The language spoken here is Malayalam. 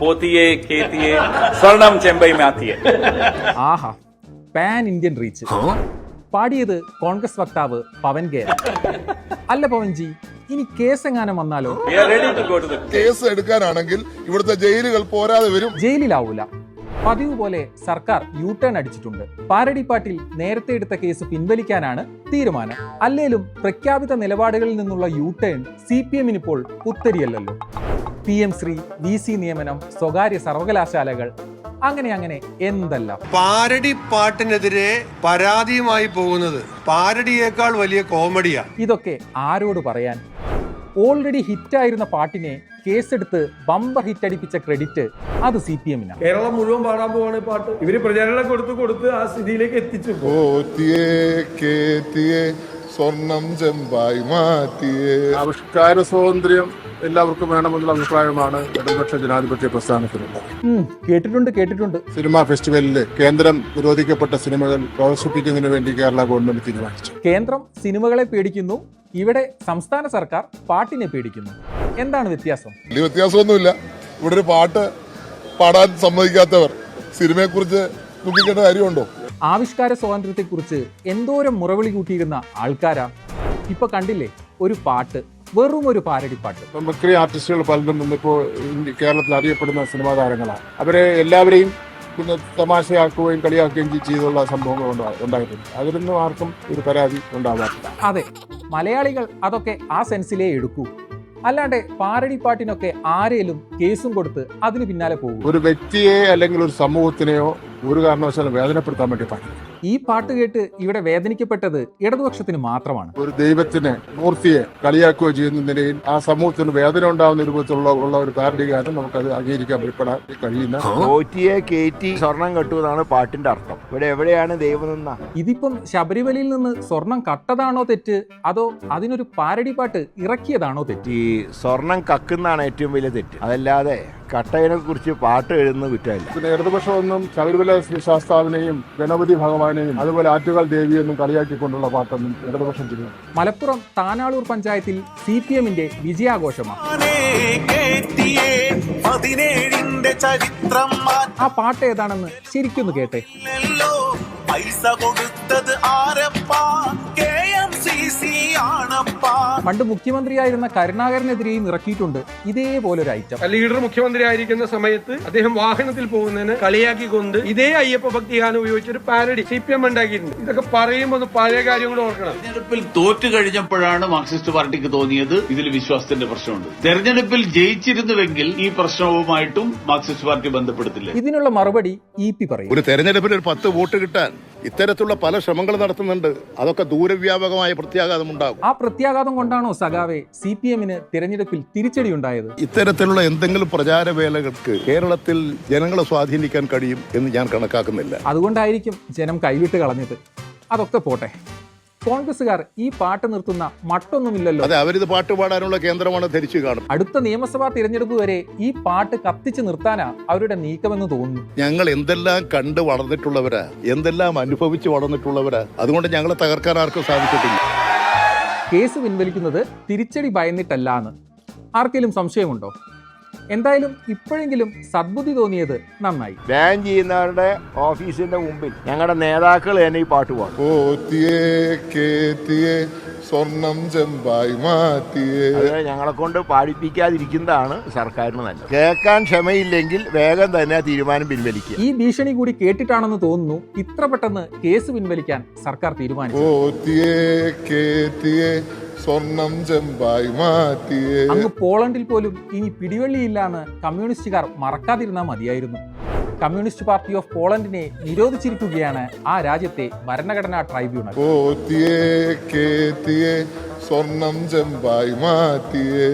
പോത്തിയെ കേത്തിയെ സ്വർണം ചെമ്പൈ മാത്തിയെ. ആഹാ, പാൻ ഇന്ത്യൻ റീച്ച്. പാടിയത് കോൺഗ്രസ് വക്താവ് പവൻ ഗേര. അല്ല പവൻജി, ഇനി കേസ് എങ്ങാനും വന്നാലോ? We are ready to go to the case എടുക്കാനാണെങ്കിൽ ഇവിടുത്തെ ജയിലുകൾ പോരാതെ വരും. ജയിലിലാവൂല. പതിവ് പോലെ സർക്കാർ യു ടേൺ അടിച്ചിട്ടുണ്ട്. പാരടിപ്പാട്ടിൽ നേരത്തെ എടുത്ത കേസ് പിൻവലിക്കാനാണ് തീരുമാനം. അല്ലേലും പ്രഖ്യാപിത നിലപാടുകളിൽ നിന്നുള്ള യു ടേൺ CPM ഇപ്പോൾ പുത്തരിയല്ലല്ലോ. PM ശ്രീ, VC നിയമനം, സ്വകാര്യ സർവകലാശാലകൾ, അങ്ങനെ എന്തെല്ലാം. പാരഡി പാട്ടിനെതിരെ പരാതിയുമായി പോകുന്നത് പാരഡിയേക്കാൾ വലിയ കോമഡിയാണ്. ഇതൊക്കെ ആരോട് പറയാൻ? ഓൾറെഡി ഹിറ്റായിരുന്ന പാട്ടിനെ കേസെടുത്ത് ബമ്പർ ഹിറ്റ് അടിപ്പിച്ച ക്രെഡിറ്റ് അത് CPM-നാണ്. കേരളം മുഴുവൻ പാടാൻ പോവാണ് പാട്ട്. ഇവര് പ്രചാരണം കൊടുത്ത് ആ സ്ഥിതിയിലേക്ക് എത്തിച്ചു. പോത്തിയെ കേത്തിയെ സ്വർണം ചെമ്പായി മാറ്റിയേ. ആവിഷ്കാര സ്വാതന്ത്ര്യം എല്ലാവർക്കും വേണമെന്നുള്ള അഭിപ്രായമാണ് ഇടതുപക്ഷ ജനാധിപത്യ പ്രസ്ഥാനത്തിനുള്ളത്. കേട്ടിട്ടുണ്ട്. സിനിമാ ഫെസ്റ്റിവലിൽ കേന്ദ്രം നിരോധിക്കപ്പെട്ട സിനിമകൾ പ്രോത്സാഹിപ്പിക്കുന്നതിന് വേണ്ടി കേരള ഗവൺമെന്റ് തീരുമാനിച്ചു. കേന്ദ്രം സിനിമകളെ പേടിക്കുന്നു, ഇവിടെ സംസ്ഥാന സർക്കാർ പാട്ടിനെ പേടിക്കുന്നു. എന്താണ് വ്യത്യാസം? വലിയ വ്യത്യാസമൊന്നുമില്ല. ഇവിടെ ഒരു പാട്ട് പാടാൻ സമ്മതിക്കാത്തവർ സിനിമയെക്കുറിച്ച് ദുഃഖിക്കേണ്ട കാര്യമുണ്ടോ? ആവിഷ്കാര സ്വാതന്ത്ര്യത്തെക്കുറിച്ച് എന്തോരം മുറവിളി കൂട്ടിയിരുന്ന ആൾക്കാരാ. ഇപ്പൊ കണ്ടില്ലേ, ഒരു പാട്ട്, വെറും ഒരു പാരടിപ്പാട്ട്. മിമിക്രി ആർട്ടിസ്റ്റുകൾ പലരും ഇന്നിപ്പോൾ കേരളത്തിൽ അറിയപ്പെടുന്ന സിനിമാ താരങ്ങളാണ്. അവരെ എല്ലാവരെയും പിന്നെ തമാശയാക്കുകയും കളിയാക്കുകയും ചെയ്തുള്ള സംഭവങ്ങൾ ഉണ്ടായിട്ടുണ്ട്. അതിലൊന്നും ആർക്കും ഒരു പരാതി ഉണ്ടാവാറില്ല. അതെ, മലയാളികൾ അതൊക്കെ ആ സെൻസിലേ എടുക്കൂ. അല്ലാണ്ട് പാരടിപ്പാട്ടിനൊക്കെ ആരേലും കേസും കൊടുത്ത് അതിന് പിന്നാലെ പോകും. ഒരു വ്യക്തിയെ അല്ലെങ്കിൽ ഒരു സമൂഹത്തിനെയോ ഒരു കാരണവശാലും വേദനപ്പെടുത്താൻ വേണ്ടി പാടില്ല. ഈ പാട്ട് കേട്ട് ഇവിടെ വേദനിക്കപ്പെട്ടത് ഇടതുപക്ഷത്തിന് മാത്രമാണ്. ഒരു ദൈവത്തിനെ, മൂർത്തിയെ കളിയാക്കുകയോ ചെയ്യുന്ന നിലയിൽ ആ സമൂഹത്തിന് വേദന ഉണ്ടാകുന്ന രൂപത്തിലുള്ള ഒരു പാരഡികാരൻ നമുക്കത് അംഗീകരിക്കാൻ ഭയപ്പെടാൻ കഴിയുന്ന. പോറ്റിയെ കേറ്റി സ്വർണം കെട്ടുമെന്നാണ് പാട്ടിന്റെ അർത്ഥം. ഇവിടെ എവിടെയാണ് ദൈവം നിന്ന? ഇതിപ്പം ശബരിമലയിൽ നിന്ന് സ്വർണം കട്ടതാണോ തെറ്റ്, അതോ അതിനൊരു പാരടി പാട്ട് ഇറക്കിയതാണോ തെറ്റ്? ഈ സ്വർണം കക്കുന്നതാണ് ഏറ്റവും വലിയ തെറ്റ്. അതല്ലാതെ കട്ടയിനെ കുറിച്ച് പാട്ട് എഴുതുന്ന കുറ്റമില്ല. പിന്നെ ഇടതുപക്ഷമൊന്നും ശബരിമല ശാസ്താവിനെയും ഗണപതി ഭഗവാനെയും അതുപോലെ ആറ്റുകാൽ ദേവിയെന്നും കളിയാക്കിക്കൊണ്ടുള്ള പാട്ടൊന്നും ഇടതുപക്ഷം ചെയ്യുന്നു. മലപ്പുറം താനാളൂർ പഞ്ചായത്തിൽ CPM-ന്റെ വിജയാഘോഷമാണ്. ആ പാട്ട് ഏതാണെന്ന് ശരിക്കൊന്ന് കേട്ടെ. പണ്ട് മുഖ്യമന്ത്രിയായിരുന്ന കരുണാകരനെതിരെയും ഇറക്കിയിട്ടുണ്ട് ഇതേപോലൊരു ഐറ്റം. ലീഡർ മുഖ്യമന്ത്രി ആയിരിക്കുന്ന സമയത്ത് അദ്ദേഹം വാഹനത്തിൽ പോകുന്നതിന് കളിയാക്കിക്കൊണ്ട് ഇതേ അയ്യപ്പ ഭക്തി ഗാനം ഉപയോഗിച്ചൊരു പാരഡി CPM ഉണ്ടാക്കിയിട്ടുണ്ട്. ഇതൊക്കെ പറയുമ്പോൾ ഒന്ന് പഴയ കാര്യങ്ങൾ ഓർക്കണം. തെരഞ്ഞെടുപ്പിൽ തോറ്റു കഴിഞ്ഞപ്പോഴാണ് മാർക്സിസ്റ്റ് പാർട്ടിക്ക് തോന്നിയത് ഇതിൽ വിശ്വാസത്തിന്റെ പ്രശ്നമുണ്ട്. തെരഞ്ഞെടുപ്പിൽ ജയിച്ചിരുന്നുവെങ്കിൽ ഈ പ്രശ്നവുമായിട്ടും മാർക്സിസ്റ്റ് പാർട്ടി ബന്ധപ്പെടുത്തില്ല. ഇതിനുള്ള മറുപടി EP പറയും. ഒരു തെരഞ്ഞെടുപ്പിൽ ഒരു 10 വോട്ട് കിട്ടാൻ ഇത്തരത്തിലുള്ള പല ശ്രമങ്ങൾ നടത്തുന്നുണ്ട്. അതൊക്കെ ദൂരവ്യാപകമായ പ്രത്യാഘാതം ഉണ്ടാകും. ആ പ്രത്യാഘാതം കൊണ്ടാണോ സഖാവെ CPM-ന് തിരഞ്ഞെടുപ്പിൽ തിരിച്ചടി ഉണ്ടായത്? ഇത്തരത്തിലുള്ള എന്തെങ്കിലും പ്രചാരവേലകൾക്ക് കേരളത്തിൽ ജനങ്ങളെ സ്വാധീനിക്കാൻ കഴിയും എന്ന് ഞാൻ കണക്കാക്കുന്നില്ല. അതുകൊണ്ടായിരിക്കും ജനം കൈവിട്ട് കളഞ്ഞത്. അതൊക്കെ പോട്ടെ, കോൺഗ്രസുകാർ ഈ പാട്ട് നിർത്തുന്ന മട്ടൊന്നുമില്ലല്ലോ. അതെ, അവരിത് പാട്ട് പാടാനുള്ള കേന്ദ്രമാണ് ധരിച്ചു കാണും. അടുത്ത നിയമസഭാ തിരഞ്ഞെടുപ്പ് വരെ ഈ പാട്ട് കത്തിച്ച് നിർത്താനാ അവരുടെ നീക്കമെന്ന് തോന്നുന്നു. ഞങ്ങൾ എന്തെല്ലാം കണ്ട് വളർന്നിട്ടുള്ളവരാ, എന്തെല്ലാം അനുഭവിച്ച് വളർന്നിട്ടുള്ളവരാ. അതുകൊണ്ട് ഞങ്ങളെ തകർക്കാൻ ആർക്കും സാധിച്ചിട്ടില്ല. കേസ് പിൻവലിക്കുന്നത് തിരിച്ചടി ഭയന്നിട്ടല്ലാന്ന് ആർക്കെങ്കിലും സംശയമുണ്ടോ? എന്തായാലും ഇപ്പോഴെങ്കിലും സദ്ബുദ്ധി തോന്നിയത് നന്നായി. ബാൻ ചെയ്യുന്നവരുടെ ഓഫീസിന്റെ മുമ്പിൽ ഞങ്ങളുടെ നേതാക്കൾ തന്നെ ഈ പാട്ട് പാടും. പോത്തിയെ കേത്തിയെ സ്വർണം ചെമ്പായി മാറ്റിയേ. അത് ഞങ്ങളെ കൊണ്ട് പാടിപ്പിക്കാതിരിക്കുന്നതാണ് സർക്കാരിന് നല്ലത്. കേൾക്കാൻ ക്ഷമയില്ലെങ്കിൽ വേഗം തന്നെ തീരുമാനം പിൻവലിക്കുക. ഈ ഭീഷണി കൂടി കേട്ടിട്ടാണെന്ന് തോന്നുന്നു ഇത്ര പെട്ടെന്ന് കേസ് പിൻവലിക്കാൻ സർക്കാർ തീരുമാനിച്ചു. പോത്തിയെ കേത്തിയെ സ്വർണം ചെമ്പായി മാറ്റിയേ. അങ്ങ് പോളണ്ടിൽ പോലും ഇനി പിടിവള്ളിയില്ലാന്ന് കമ്മ്യൂണിസ്റ്റുകാർ മറക്കാതിരുന്നാൽ മതിയായിരുന്നു. കമ്മ്യൂണിസ്റ്റ് പാർട്ടി ഓഫ് പോളണ്ടിനെ നിരോധിച്ചിരിക്കുകയാണ് ആ രാജ്യത്തെ ഭരണഘടനാ ട്രൈബ്യൂണൽ. പോത്തിയെ കേത്തിയെ സ്വർണം ചെമ്പായി മാറ്റിയേ.